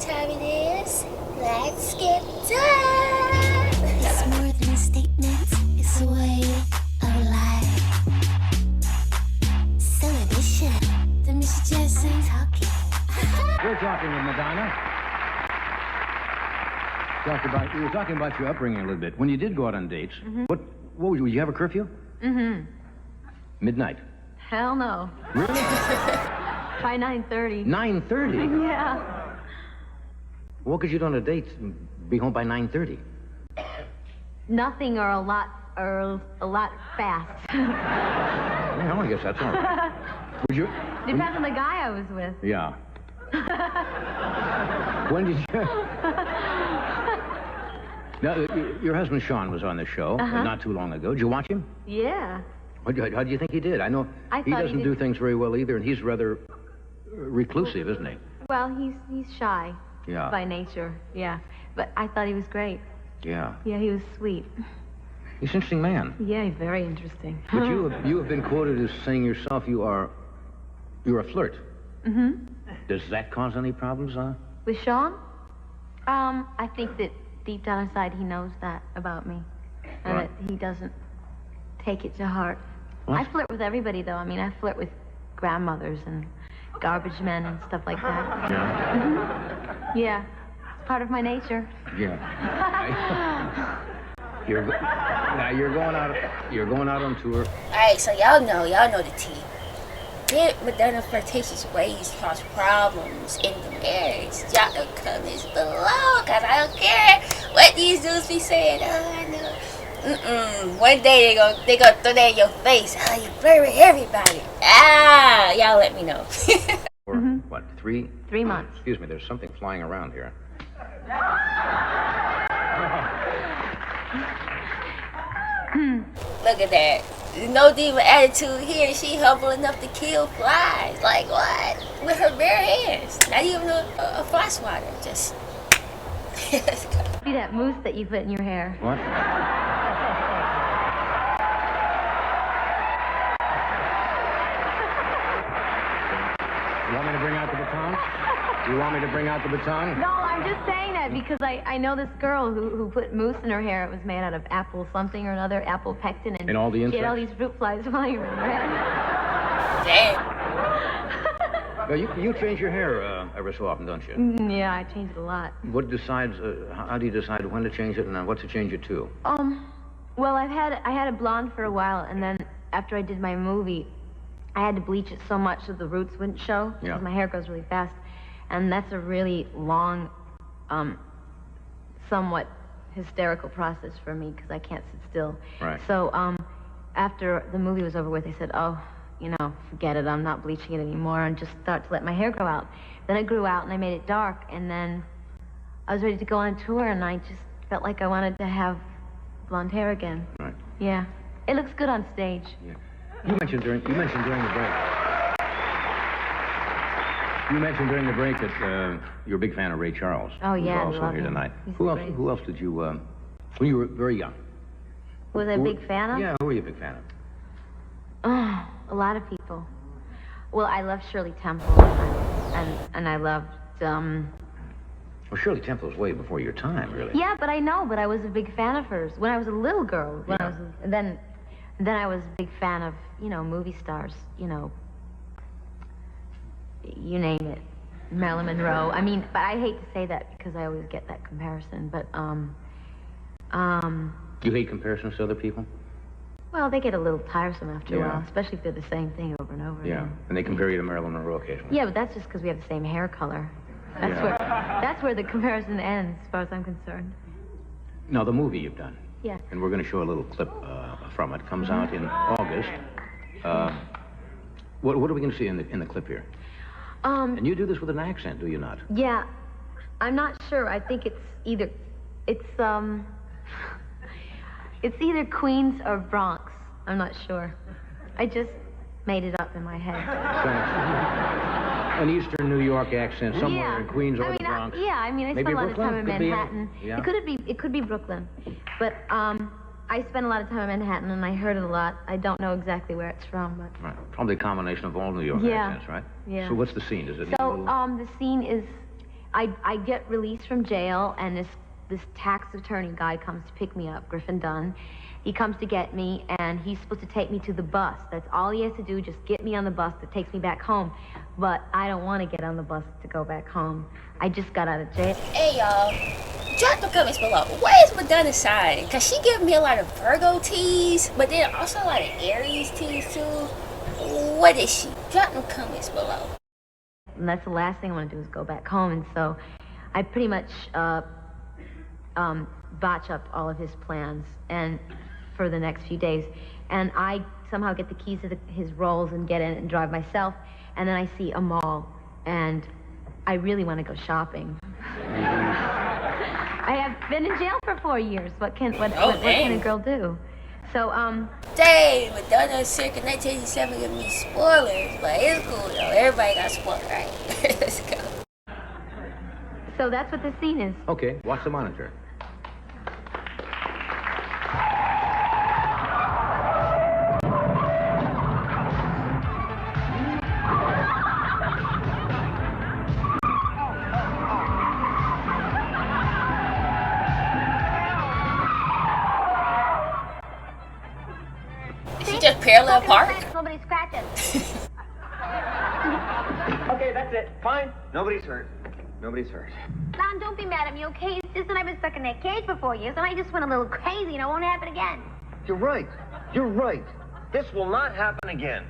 time it is. Let's get done. It's more than a statement, it's a way of life. Celebration. The Miss Jess ain't talking. We're talking with Madonna. We were talking about your upbringing a little bit. When you did go out on dates, what would you have a curfew? Midnight. Hell no. Really? By 9:30. 9:30? Yeah. What could you do on a date and be home by 9:30? Nothing or a lot fast. Well, I guess that's all right. Would you? Depends on the guy I was with. Yeah. When did you? Now, your husband Sean was on the show not too long ago. Did you watch him? Yeah. How do you think he did? I know he doesn't do things very well either, and he's rather reclusive, isn't he? Well, he's shy. Yeah. By nature. Yeah. But I thought he was great. Yeah. Yeah, he was sweet. He's an interesting man. Yeah, he's very interesting. But you have been quoted as saying yourself you're a flirt. Does that cause any problems, With Sean? I think that deep down inside he knows that about me. And Right. that he doesn't take it to heart. What? I flirt with everybody, though. I mean, I flirt with grandmothers and garbage men and stuff like that. Yeah. Yeah. It's part of my nature. Yeah. You're going out on tour. Alright, so y'all know the tea. Did Madonna flirtatious ways cause problems in the marriage? Y'all know comments below, cause I don't care what these dudes be saying. Oh, I know. One day they gonna throw that in your face. Oh, you flirt with everybody. Ah, y'all let me know. Or what? 3 months. Excuse me. There's something flying around here. Look at that. No diva attitude here. She humble enough to kill flies. Like what? With her bare hands. Not even a fly swatter. Just. Let's go. See that mousse that you put in your hair? What? You want me to bring out the baton? You want me to bring out the baton? No, I'm just saying that because I know this girl who put mousse in her hair. It was made out of apple something or another, apple pectin, and all the she insects? had all these fruit flies flying around her head. Damn. Well, you change your hair ever so often, don't you? Yeah, I changed it a lot. What decides? How do you decide when to change it and what to change it to? Well, I had a blonde for a while, and then after I did my movie, I had to bleach it so much that the roots wouldn't show. Yeah. Because my hair grows really fast, and that's a really long, somewhat hysterical process for me because I can't sit still. Right. So after the movie was over with, I said, oh, forget it. I'm not bleaching it anymore, and just start to let my hair grow out. Then it grew out, and I made it dark, and then I was ready to go on tour, and I just felt like I wanted to have blonde hair again. Right. Yeah. It looks good on stage. Yeah. You mentioned during the break. You mentioned during the break that you're a big fan of Ray Charles. Oh, yeah, who's also love here him. tonight. He's Who the else? greatest. Who else did you? When you were very young. Was I a big fan of? Yeah. Who were you a big fan of? Oh, a lot of people. Well, I loved Shirley Temple, and I loved, Well, Shirley Temple was way before your time, really. Yeah, but I was a big fan of hers when I was a little girl. And then I was a big fan of, movie stars, you name it, Marilyn Monroe. I mean, but I hate to say that because I always get that comparison, but, You hate comparisons to other people? well, they get a little tiresome after a Yeah. while, especially if they're the same thing over and over Yeah. again. And they compare you to Marilyn Monroe occasionally. Yeah, but that's just because we have the same hair color. That's where the comparison ends, as far as I'm concerned. Now, the movie you've done. Yeah. And we're going to show a little clip from it. It comes out in August. What are we going to see in the clip here? And you do this with an accent, do you not? Yeah, I'm not sure. I think it's either Queens or Bronx. I'm not sure. I just made it up in my head. An Eastern New York accent somewhere in Queens or the Bronx. I Maybe spent a lot of Brooklyn? time in Could be, Manhattan. yeah. It could be Brooklyn, but I spent a lot of time in Manhattan and I heard it a lot. I don't know exactly where it's from, but Right. Probably a combination of all New York Yeah. accents, right? Yeah. So what's the scene? Is it? so the scene is I get released from jail, and this tax attorney guy comes to pick me up, Griffin Dunn. He comes to get me, and he's supposed to take me to the bus. That's all he has to do, just get me on the bus that takes me back home. But I don't want to get on the bus to go back home. I just got out of jail. Hey, y'all. Drop the comments below. What is Madonna's sign? Because she gives me a lot of Virgo teas, but then also a lot of Aries teas, too. What is she? Drop the comments below. And that's the last thing I want to do is go back home. And so I pretty much botch up all of his plans and for the next few days. And I somehow get the keys to his Rolls and get in and drive myself. And then I see a mall, and I really want to go shopping. I have been in jail for 4 years. What can a girl do? So, Dang, Madonna circa 1987 give me spoilers, but it's cool though. Everybody got spoiled, right? Let's go. So that's what the scene is. Okay, watch the monitor. Just parallel park? Nobody scratches. Okay, that's it. Fine. Nobody's hurt. Nobody's hurt. Lon, don't be mad at me, okay? It's just that I've been stuck in that cage for 4 years, and I just went a little crazy, and it won't happen again. You're right. You're right. This will not happen again.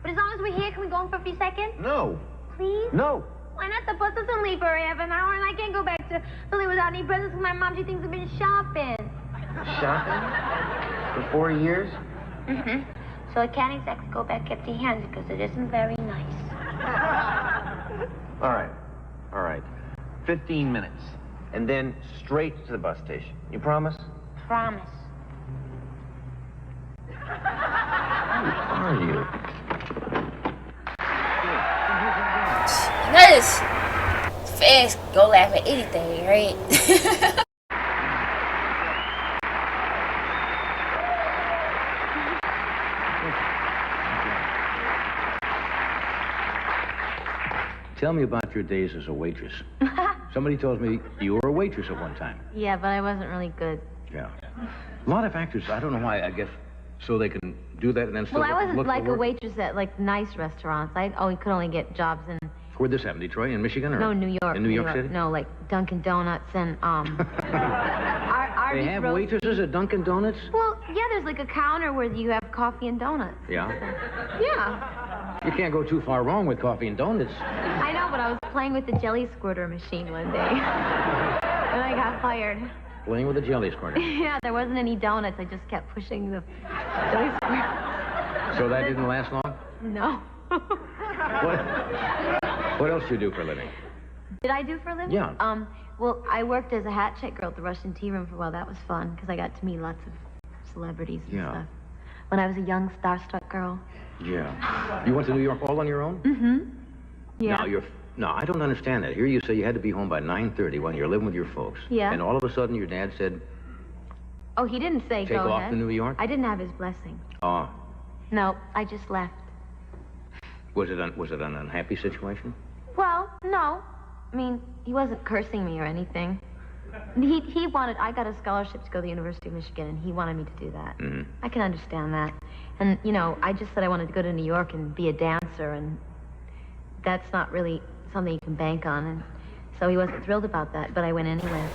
But as long as we're here, can we go home for a few seconds? No. Please? No. Why not? The bus doesn't leave for half an hour, and I can't go back to Philly without any presents because my mom, she thinks I've been shopping. Shopping? For 4 years? Mm-hmm. So I can't exactly go back empty-handed because it isn't very nice. All right. All right. 15 minutes. And then straight to the bus station. You promise? Promise. Who are you? Notice, fans go laugh at anything, right? Tell me about your days as a waitress. Somebody told me you were a waitress at one time. Yeah, but I wasn't really good. Yeah. A lot of actors, I don't know why, I guess, so they can do that and then still Well, I wasn't look for like a work. waitress at, like, nice restaurants. I could only get jobs in... Where'd this happen? Detroit? In Michigan? Or No, New York. In New York City? No, like Dunkin' Donuts and, They have waitresses at Dunkin' Donuts? Well, yeah, there's like a counter where you have coffee and donuts. Yeah. Yeah. You can't go too far wrong with coffee and donuts. I know, but I was playing with the jelly squirter machine one day. And I got fired. Playing with a jelly squirter. Yeah, there wasn't any donuts. I just kept pushing the jelly squirter. So that didn't last long? No. What else do you do for a living? Did I do for a living? Yeah. Well, I worked as a hat check girl at the Russian tea room for a while. That was fun, because I got to meet lots of celebrities and stuff. When I was a young, starstruck girl. Yeah. You went to New York all on your own? Mm-hmm. Yeah. No, I don't understand that. Here you say you had to be home by 9:30 when you're living with your folks. Yeah. And all of a sudden your dad said, Oh, he didn't say take go off ahead. to New York? I didn't have his blessing. Oh. No, I just left. Was it an unhappy situation? Well, no. I mean, he wasn't cursing me or anything. He wanted... I got a scholarship to go to the University of Michigan, and he wanted me to do that. Mm-hmm. I can understand that. And, you know, I just said I wanted to go to New York and be a dancer, and that's not really something you can bank on. And so he wasn't thrilled about that, but I went anyway.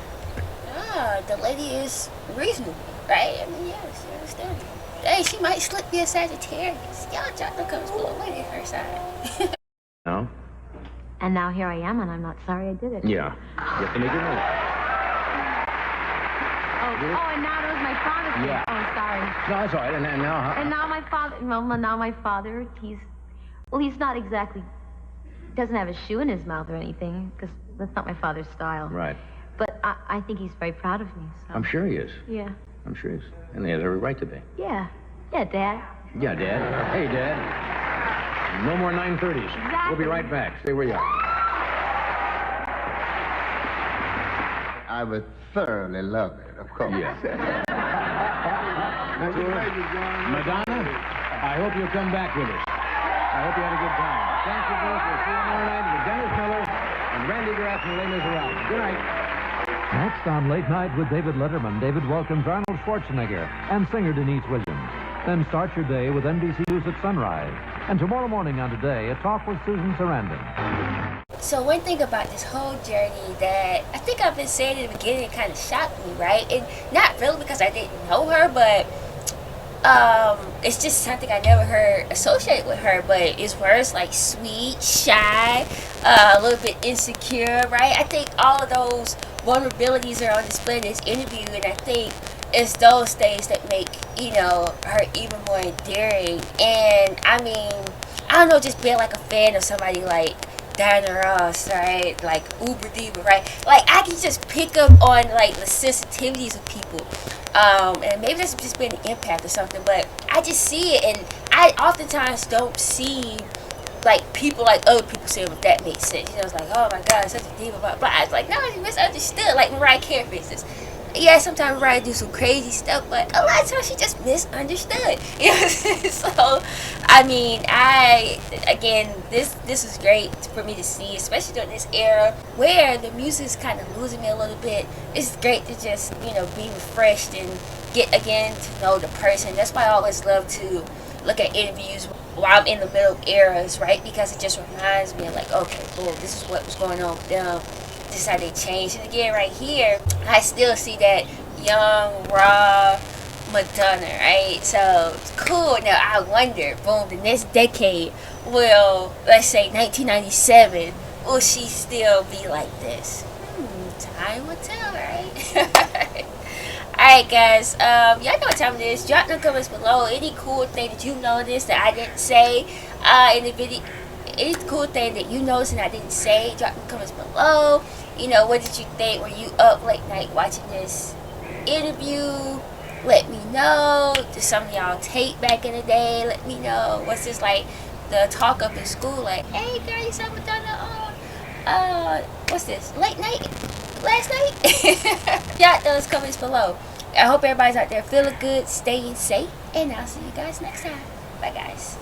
Ah, the lady is reasonable, right? I mean, yes, you understand. Hey, she might slip be a Sagittarius. Y'all drop the comments below. What is her sign? No? And now here I am, and I'm not sorry I did it. Yeah. You have to make it right. Oh, and now it was my father's name. Yeah. Oh, sorry. No, that's all right. And now how? And now my father, he's not exactly, doesn't have a shoe in his mouth or anything, because that's not my father's style. Right. But I think he's very proud of me, so. I'm sure he is. Yeah. I'm sure he is. And he has every right to be. Yeah. Yeah, Dad. Yeah, Dad. Hey, Dad. No more 9:30s. Exactly. We'll be right back. Stay where you are. I would thoroughly love it, of course. Yeah. Madonna, I hope you'll come back with us. I hope you had a good time. Thank you both. We'll see you tomorrow night with Dennis Miller and Randy Graff. afternoon, Les Miserables. Good night. Next on Late Night with David Letterman, David welcomes Arnold Schwarzenegger and singer Denise Williams. Then start your day with NBC News at sunrise. And tomorrow morning on Today, a talk with Susan Sarandon. So one thing about this whole journey that I think I've been saying in the beginning kind of shocked me, right? And not really because I didn't know her, but it's just something I never heard associated with her. But it's words like sweet, shy, a little bit insecure, right? I think all of those vulnerabilities are on display in this interview, and I think it's those things that make, her even more endearing. And I mean, I don't know, just being like a fan of somebody like Diana Ross, right? Like Uber Diva, right? Like I can just pick up on like the sensitivities of people. And maybe that's just been an impact or something, but I just see it, and I oftentimes don't see like people like other people say, if that makes sense. It's like, oh my God, such a diva, but I was like, no, you misunderstood. Like Mariah Carey, for instance. Yeah, sometimes Mariah do some crazy stuff, but a lot of times she just misunderstood. So, I mean, this is great for me to see, especially during this era where the music is kind of losing me a little bit. It's great to just, be refreshed and get again to know the person. That's why I always love to look at interviews while I'm in the middle of eras, right? Because it just reminds me of like, okay, boom, this is what was going on with them. This is how they changed. And again, right here, I still see that young, raw Madonna, right? So, it's cool. Now, I wonder, boom, the next decade will, let's say 1997, will she still be like this? Time will tell, right? Alright, guys, y'all know what time it is. Drop in the comments below any cool thing that you noticed that I didn't say in the video. Any cool thing that you noticed and I didn't say, drop in the comments below. What did you think? Were you up late night watching this interview? Let me know. Did some of y'all tape back in the day? Let me know. What's this like the talk up in school? Like, hey girl, you saw Madonna on what's this? Late night? Last night? Drop those comments below. I hope everybody's out there feeling good, staying safe, and I'll see you guys next time. Bye guys.